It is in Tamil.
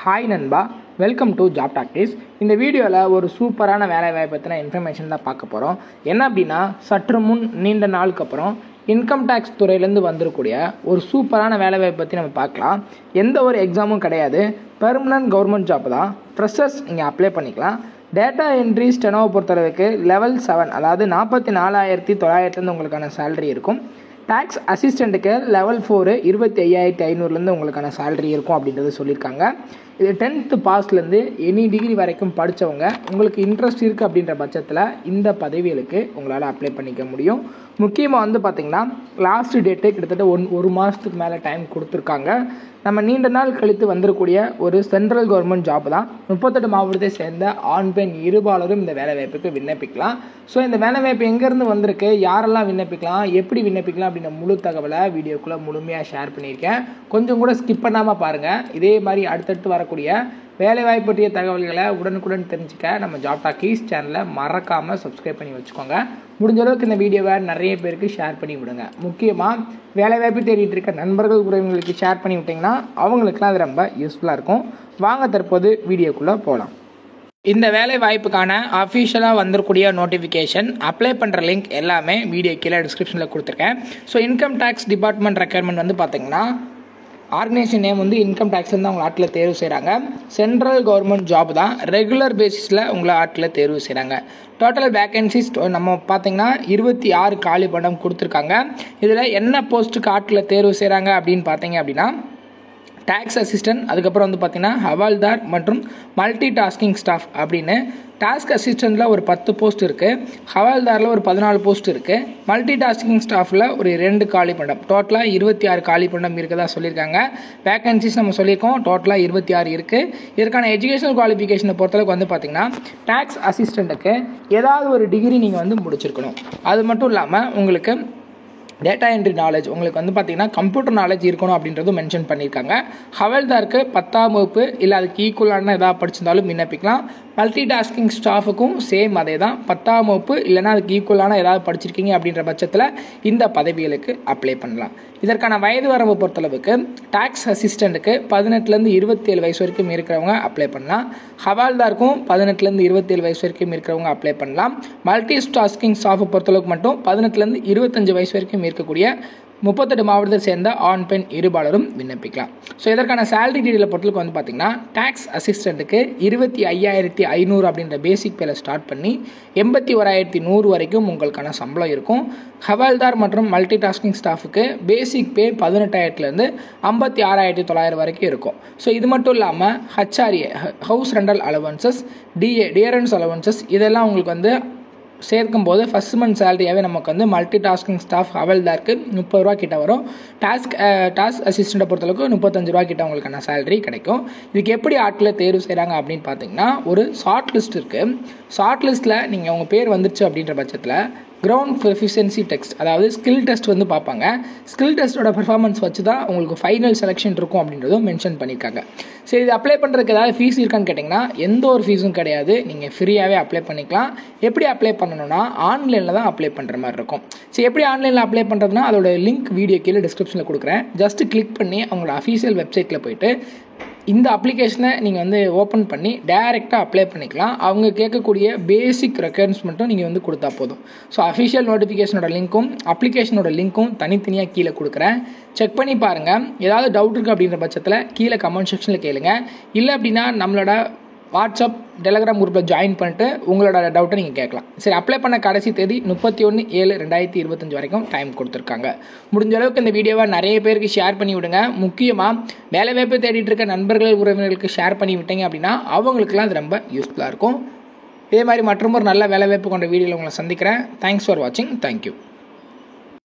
ஹாய் நண்பா, வெல்கம் டு ஜாப் டாக்டிஸ். இந்த வீடியோவில் ஒரு சூப்பரான வேலைவாய்ப்பு பற்றின இன்ஃபர்மேஷன் தான் பார்க்க போகிறோம். என்ன அப்படின்னா, சற்று முன் நீண்ட நாளுக்கு அப்புறம் இன்கம் டேக்ஸ் துறையிலேருந்து வந்திருக்கூடிய ஒரு சூப்பரான வேலைவாய்ப்பு பற்றி நம்ம பார்க்கலாம். எந்த ஒரு எக்ஸாமும் கிடையாது, பெர்மனன்ட் கவர்மெண்ட் ஜாப் தான். ஃப்ரெஷர்ஸ் இங்கே அப்ளை பண்ணிக்கலாம். டேட்டா என்ட்ரி ஸ்டெனோவை பொறுத்தளவுக்கு லெவல் 7, அதாவது 44,900 உங்களுக்கான சேலரி இருக்கும். டேக்ஸ் அசிஸ்டண்ட்டுக்கு லெவல் 4 25,500 உங்களுக்கான சேலரி இருக்கும் அப்படின்றது சொல்லியிருக்காங்க. இது 10th பாஸ்லேருந்து எனி டிகிரி வரைக்கும் படித்தவங்க உங்களுக்கு இன்ட்ரெஸ்ட் இருக்குது அப்படின்ற பட்சத்தில் இந்த பதவிகளுக்கு உங்களால் அப்ளை பண்ணிக்க முடியும். முக்கியமாக பார்த்திங்கன்னா லாஸ்ட் டேட்டு கிட்டத்தட்ட ஒரு மாதத்துக்கு மேலே டைம் கொடுத்துருக்காங்க. நம்ம நீண்ட நாள் கழித்து வந்துடக்கூடிய ஒரு சென்ட்ரல் கவர்மெண்ட் ஜாப் தான். 38 மாவட்டத்தை சேர்ந்த ஆண் பெண் இருபாலரும் இந்த வேலைவாய்ப்புக்கு விண்ணப்பிக்கலாம். ஸோ இந்த வேலைவாய்ப்பு எங்கேருந்து வந்திருக்கு, யாரெல்லாம் விண்ணப்பிக்கலாம், எப்படி விண்ணப்பிக்கலாம் அப்படின்ற முழு தகவலை வீடியோக்குள்ளே முழுமையாக ஷேர் பண்ணியிருக்கேன். கொஞ்சம் கூட ஸ்கிப் பண்ணாமல் பாருங்கள். இதே மாதிரி அடுத்தடுத்து வரக்கூடிய வேலைவாய்ப்பு பற்றிய தகவல்களை உடனுக்குடன் தெரிஞ்சுக்க நம்ம ஜாப் டாக்கீஸ் சேனலை மறக்காமல் சப்ஸ்கிரைப் பண்ணி வச்சுக்கோங்க. முடிஞ்ச அளவுக்கு இந்த வீடியோவை நிறைய பேருக்கு ஷேர் பண்ணி விடுங்க. முக்கியமாக வேலைவாய்ப்பு தேடிட்டு இருக்க நண்பர்கள் உறவினர்களுக்கு ஷேர் பண்ணி விட்டிங்கன்னா அவங்களுக்குலாம் அது ரொம்ப யூஸ்ஃபுல்லாக இருக்கும். வாங்க தற்போது வீடியோக்குள்ளே போகலாம். இந்த வேலை வாய்ப்புக்கான அஃபிஷியலாக வந்திருக்கூடிய நோட்டிஃபிகேஷன், அப்ளை பண்ணுற லிங்க் எல்லாமே வீடியோ கீழே டிஸ்கிரிப்ஷனில் கொடுத்துருக்கேன். So income tax department requirement பார்த்திங்கன்னா ஆர்கனைசேஷன் நேம் இன்கம் டேக்ஸ்லேருந்து அவங்க ஆட்டில் தேர்வு செய்கிறாங்க. சென்ட்ரல் கவர்மெண்ட் ஜாப் தான். ரெகுலர் பேசிஸில் உங்களை ஆட்டில் தேர்வு செய்கிறாங்க. டோட்டல் வேக்கன்சிஸ் நம்ம பார்த்திங்கன்னா 26 காலி படம் கொடுத்துருக்காங்க. இதில் என்ன போஸ்ட்டுக்கு ஆட்டில் தேர்வு செய்கிறாங்க அப்படின்னு பார்த்தீங்க அப்படின்னா, டேக்ஸ் அசிஸ்டன்ட், அதுக்கப்புறம் பார்த்திங்கன்னா ஹவால்தார் மற்றும் மல்டி டாஸ்கிங் ஸ்டாஃப் அப்படின்னு. டாஸ்க் அசிஸ்டண்ட்டில் ஒரு 10 போஸ்ட் இருக்குது, ஹவால்தாரில் ஒரு 14 போஸ்ட் இருக்குது, மல்டி டாஸ்கிங் ஸ்டாஃபில் ஒரு 2 காலி பண்டம், டோட்டலாக 26 காலி பண்டம் இருக்கதா சொல்லியிருக்காங்க. வேக்கன்சிஸ் நம்ம சொல்லியிருக்கோம், டோட்டலாக 26 இருக்குது. இதற்கான எஜுகேஷனல் குவாலிஃபிகேஷனை பொறுத்தளவுக்கு பார்த்திங்கன்னா டேக்ஸ் அசிஸ்டண்ட்டுக்கு ஏதாவது ஒரு டிகிரி நீங்கள் முடிச்சிருக்கணும். அது மட்டும் இல்லாமல் உங்களுக்கு டேட்டா என்ட்ரி நாலேஜ், உங்களுக்கு பார்த்திங்கன்னா கம்ப்யூட்டர் நாலேஜ் இருக்கணும் அப்படின்றதும் மென்ஷன் பண்ணியிருக்காங்க. ஹவால்தாருக்கு 10ஆம் வகுப்பு இல்லை அதுக்கு ஈக்குவலான ஏதாவது படிச்சிருந்தாலும் விண்ணப்பிக்கலாம். மல்டி டாஸ்கிங் ஸ்டாஃபுக்கும் சேம் அதே தான், 10ஆம் வகுப்பு இல்லைனா அதுக்கு ஈக்குவலான ஏதாவது படிச்சிருக்கீங்க அப்படின்ற பட்சத்தில் இந்த பதவிகளுக்கு அப்ளை பண்ணலாம். இதற்கான வயது வரம்பு பொறுத்தளவுக்கு டேக்ஸ் அசிஸ்டண்ட்டுக்கு 18லேருந்து 27 வயசு வரைக்கும் இருக்கிறவங்க அப்ளை பண்ணலாம். ஹவால்தாருக்கும் 18லேருந்து 27 வயசு வரைக்கும் இருக்கிறவங்க அப்ளை பண்ணலாம். மல்டி டாஸ்கிங் ஸ்டாஃபை பொறுத்தளவுக்கு மட்டும் 18லேருந்து 25 வயசு வரைக்கும் இருக்கக்கூடிய 38 மாவட்டத்தை சேர்ந்த ஆண் பெண் இருபாலரும் விண்ணப்பிக்கலாம். ஸோ இதற்கான சேலரி டீட்டெயிலை பொறுத்தளவுக்கு பார்த்திங்கன்னா டேக்ஸ் அசிஸ்டண்ட்டுக்கு 25,500 அப்படின்ற பேசிக் பேல ஸ்டார்ட் பண்ணி 81,100 வரைக்கும் உங்களுக்கான சம்பளம் இருக்கும். ஹவால்தார் மற்றும் மல்டி டாஸ்கிங் ஸ்டாஃபுக்கு பேசிக் பே 18,000லேருந்து 56,900 வரைக்கும் இருக்கும். ஸோ இது மட்டும் இல்லாமல் HRA, house rental allowances, dearness allowances, இதெல்லாம் உங்களுக்கு சேர்க்கும் போது ஃபஸ்ட் மந்த் சேலரியாகவே நமக்கு மல்டி டாஸ்கிங் ஸ்டாஃப் ஹவால்தாருக்கு 30 ரூபா கிட்ட வரும். டாஸ்க் அசிஸ்டண்ட்டை பொறுத்தளவுக்கு 35 ரூபா கிட்ட உங்களுக்கான சேலரி கிடைக்கும். இதுக்கு எப்படி ஆட்டில் தேர்வு செய்கிறாங்க அப்படின்னு பார்த்தீங்கன்னா, ஒரு ஷார்ட் லிஸ்ட் இருக்குது. ஷார்ட் லிஸ்ட்டில் நீங்கள் உங்கள் பேர் வந்துருச்சு அப்படின்ற பட்சத்தில் கிரவுண்ட் ப்ரொஃபிஷியன்சி டெஸ்ட், அதாவது ஸ்கில் டெஸ்ட் பார்ப்பாங்க. ஸ்கில் டெஸ்ட்டோட பெர்ஃபார்மன்ஸ் வச்சு தான் உங்களுக்கு ஃபைனல் செலெக்ஷன் இருக்கும் அப்படின்றதும் மென்ஷன் பண்ணியிருக்காங்க. சரி, இது அப்ளை பண்ணுறதுக்கு ஏதாவது ஃபீஸ் இருக்கான்னு கேட்டிங்கன்னா எந்த ஒரு ஃபீஸும் கிடையாது. நீங்கள் ஃப்ரீயாகவே அப்ளை பண்ணிக்கலாம். எப்படி அப்ளை பண்ணணும்னா ஆன்லைனில் தான் அப்ளை பண்ணுற மாதிரி இருக்கும். சரி, எப்படி ஆன்லைனில் அப்ளை பண்ணுறதுனா அதோட லிங்க் வீடியோ கீழே டிஸ்கிரிப்ஷனில் கொடுக்குறேன். ஜஸ்ட் கிளிக் பண்ணி அவங்களோட அஃபீஷியல் வெப்சைட்டில் போய்ட்டு இந்த அப்ளிகேஷனை நீங்கள் ஓப்பன் பண்ணி டைரெக்டாக அப்ளை பண்ணிக்கலாம். அவங்க கேட்கக்கூடிய பேசிக் ரெக்யர்மெண்ட்ஸ் மட்டும் நீங்கள் கொடுத்தா போதும். ஸோ அஃபிஷியல் நோட்டிஃபிகேஷனோட லிங்க்கும் அப்ளிகேஷனோட லிங்க்கும் தனித்தனியாக கீழே கொடுக்குறேன். செக் பண்ணி பாருங்கள். ஏதாவது டவுட் இருக்குது அப்படின்ற பட்சத்தில் கீழே கமெண்ட் செக்ஷனில் கேளுங்க. இல்லை அப்படின்னா நம்மளோட வாட்ஸ்அப், டெலகிராம் குரூப்பில் ஜாயின் பண்ணிட்டு உங்களோட டவுட்டை நீங்கள் கேட்கலாம். சரி, அப்ளை பண்ண கடைசி தேதி 31/7/2025 வரைக்கும் டைம் கொடுத்துருக்காங்க. முடிஞ்ச அளவுக்கு இந்த வீடியோவை நிறைய பேருக்கு ஷேர் பண்ணி விடுங்க. முக்கியமாக வேலைவாய்ப்பு தேடிட்டு இருக்க நண்பர்கள் உறவினர்களுக்கு ஷேர் பண்ணி விட்டீங்க அப்படின்னா அவங்களுக்குலாம் அது ரொம்ப யூஸ்ஃபுல்லாக இருக்கும். இதே மாதிரி மற்றும் ஒரு நல்ல வேலைவாய்ப்பு கொண்ட வீடியோவில் உங்களை சந்திக்கிறேன். தேங்க்ஸ் ஃபார் வாட்சிங். தேங்க்யூ.